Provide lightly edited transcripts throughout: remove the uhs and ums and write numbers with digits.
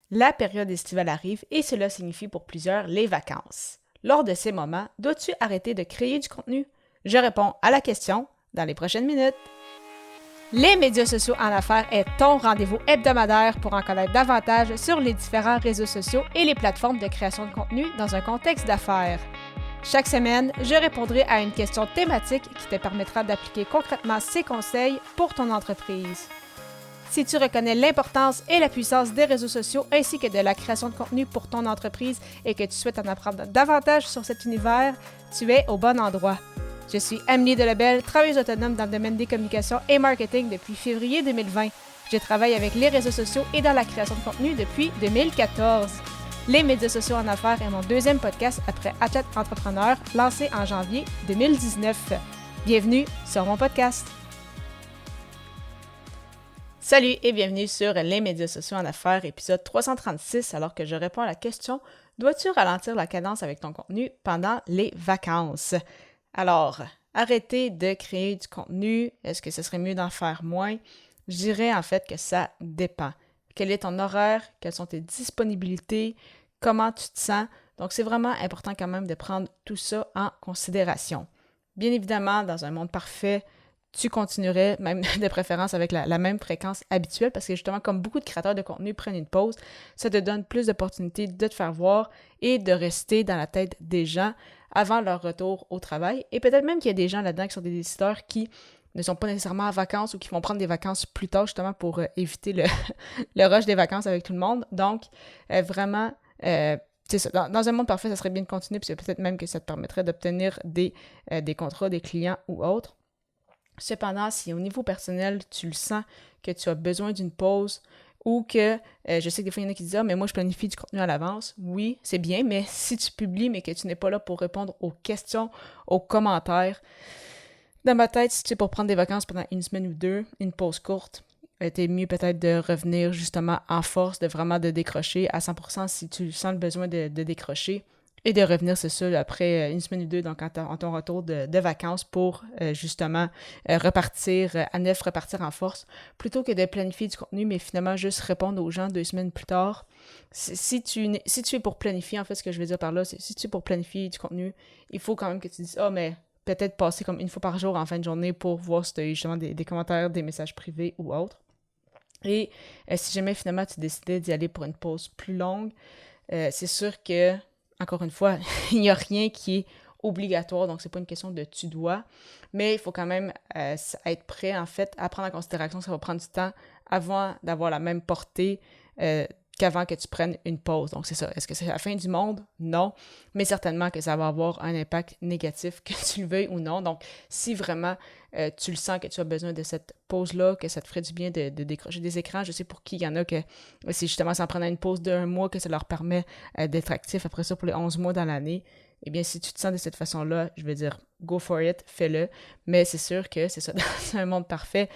La période estivale arrive et cela signifie pour plusieurs les vacances. Lors de ces moments, dois-tu arrêter de créer du contenu? Je réponds à la question dans les prochaines minutes. Les médias sociaux en affaires est ton rendez-vous hebdomadaire pour en connaître davantage sur les différents réseaux sociaux et les plateformes de création de contenu dans un contexte d'affaires. Chaque semaine, je répondrai à une question thématique qui te permettra d'appliquer concrètement ces conseils pour ton entreprise. Si tu reconnais l'importance et la puissance des réseaux sociaux ainsi que de la création de contenu pour ton entreprise et que tu souhaites en apprendre davantage sur cet univers, tu es au bon endroit. Je suis Amélie Delebel, travailleuse autonome dans le domaine des communications et marketing depuis février 2020. Je travaille avec les réseaux sociaux et dans la création de contenu depuis 2014. Les médias sociaux en affaires est mon deuxième podcast après Athlète Entrepreneur, lancé en janvier 2019. Bienvenue sur mon podcast. Salut et bienvenue sur les médias sociaux en affaires, épisode 336, alors que je réponds à la question « Dois-tu ralentir la cadence avec ton contenu pendant les vacances? » Alors, arrêter de créer du contenu, est-ce que ce serait mieux d'en faire moins? Je dirais en fait que ça dépend. Quel est ton horaire? Quelles sont tes disponibilités? Comment tu te sens? Donc, c'est vraiment important quand même de prendre tout ça en considération. Bien évidemment, dans un monde parfait, tu continuerais, même de préférence avec la même fréquence habituelle, parce que justement, comme beaucoup de créateurs de contenu prennent une pause, ça te donne plus d'opportunités de te faire voir et de rester dans la tête des gens avant leur retour au travail. Et peut-être même qu'il y a des gens là-dedans qui sont des décideurs qui ne sont pas nécessairement en vacances ou qui vont prendre des vacances plus tard, justement, pour éviter le rush des vacances avec tout le monde. Donc, vraiment... c'est ça. Dans un monde parfait, ça serait bien de continuer, puis peut-être même que ça te permettrait d'obtenir des contrats, des clients ou autres. Cependant, si au niveau personnel, tu le sens que tu as besoin d'une pause ou que, je sais que des fois, il y en a qui disent « Ah, mais moi, je planifie du contenu à l'avance. » Oui, c'est bien, mais si tu publies, mais que tu n'es pas là pour répondre aux questions, aux commentaires, dans ma tête, si tu es pour prendre des vacances pendant une semaine ou deux, une pause courte, t'es mieux peut-être de revenir justement en force, de vraiment de décrocher à 100% si tu sens le besoin de décrocher. Et de revenir, c'est ça, après une semaine ou deux, donc en ton retour de vacances pour justement repartir à neuf, repartir en force, plutôt que de planifier du contenu, mais finalement juste répondre aux gens 2 semaines plus tard. Si tu es pour planifier, en fait, ce que je veux dire par là, c'est si tu es pour planifier du contenu, il faut quand même que tu dises « Ah, mais peut-être passer comme une fois par jour en fin de journée pour voir si tu as justement des commentaires, des messages privés ou autres. » Et si jamais finalement tu décidais d'y aller pour une pause plus longue, c'est sûr que encore une fois, il n'y a rien qui est obligatoire, donc c'est pas une question de tu dois, mais il faut quand même être prêt, en fait, à prendre en considération que ça va prendre du temps avant d'avoir la même portée qu'avant que tu prennes une pause. Donc c'est ça. Est-ce que c'est la fin du monde? Non, mais certainement que ça va avoir un impact négatif, que tu le veuilles ou non. Donc si vraiment tu le sens que tu as besoin de cette pause-là, que ça te ferait du bien de décrocher des écrans, je sais pour qui il y en a que c'est justement s'en prendre une pause d'un mois que ça leur permet d'être actifs après ça pour les 11 mois dans l'année. Eh bien, si tu te sens de cette façon-là, je veux dire, go for it, fais-le. Mais c'est sûr que c'est ça, dans un monde parfait,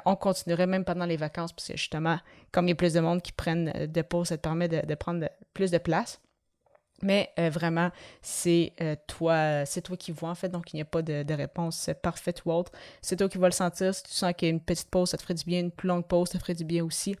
on continuerait même pendant les vacances, parce que justement, comme il y a plus de monde qui prennent de pauses, ça te permet de prendre plus de place. Mais vraiment, c'est toi qui vois en fait, donc il n'y a pas de réponse parfaite ou autre. C'est toi qui vas le sentir. Si tu sens qu'une petite pause, ça te ferait du bien, une plus longue pause, ça te ferait du bien aussi.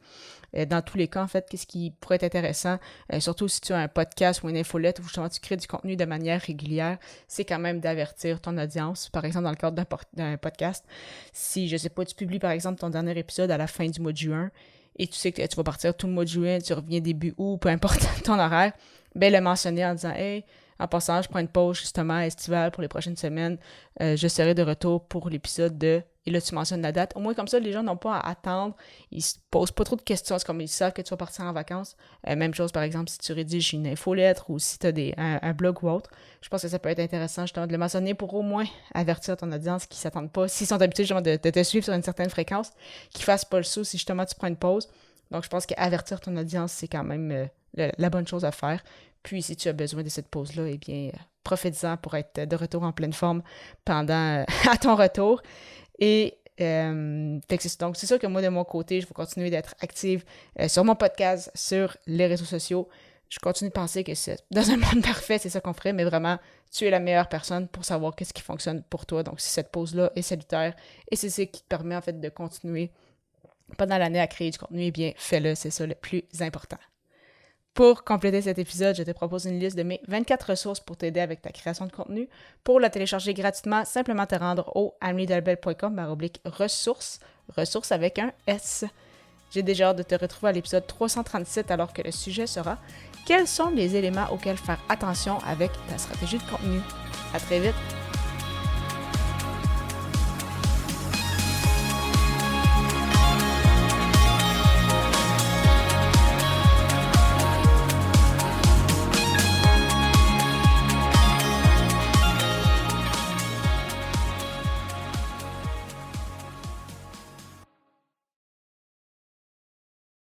Dans tous les cas, en fait, qu'est-ce qui pourrait être intéressant, surtout si tu as un podcast ou une infolette où justement tu crées du contenu de manière régulière, c'est quand même d'avertir ton audience. Par exemple, dans le cadre d'un podcast, si, je sais pas, tu publies par exemple ton dernier épisode à la fin du mois de juin, et tu sais que tu vas partir tout le mois de juin, tu reviens début août, peu importe ton horaire, ben le mentionner en disant « Hey, en passant, je prends une pause justement estivale pour les prochaines semaines, je serai de retour pour l'épisode de... » Et là, tu mentionnes la date. Au moins, comme ça, les gens n'ont pas à attendre. Ils se posent pas trop de questions. C'est comme ils savent que tu vas partir en vacances. Même chose, par exemple, si tu rédiges une infolettre ou si tu as un blog ou autre. Je pense que ça peut être intéressant justement de le mentionner pour au moins avertir ton audience qui ne s'attendent pas, s'ils sont habitués justement de te suivre sur une certaine fréquence, qu'ils ne fassent pas le saut si justement tu prends une pause. Donc, je pense qu'avertir ton audience, c'est quand même la bonne chose à faire. Puis, si tu as besoin de cette pause-là, eh bien, profite-en pour être de retour en pleine forme pendant à ton retour. Et donc, c'est sûr que moi, de mon côté, je vais continuer d'être active sur mon podcast, sur les réseaux sociaux. Je continue de penser que dans un monde parfait, c'est ça qu'on ferait, mais vraiment, tu es la meilleure personne pour savoir qu'est-ce qui fonctionne pour toi. Donc, si cette pause-là est salutaire et c'est ce qui te permet, en fait, de continuer pendant l'année à créer du contenu, eh bien, fais-le, c'est ça le plus important. Pour compléter cet épisode, je te propose une liste de mes 24 ressources pour t'aider avec ta création de contenu. Pour la télécharger gratuitement, simplement te rendre au ameliedelbel.com/ressources, ressources avec un S. J'ai déjà hâte de te retrouver à l'épisode 337 alors que le sujet sera « Quels sont les éléments auxquels faire attention avec ta stratégie de contenu? » À très vite!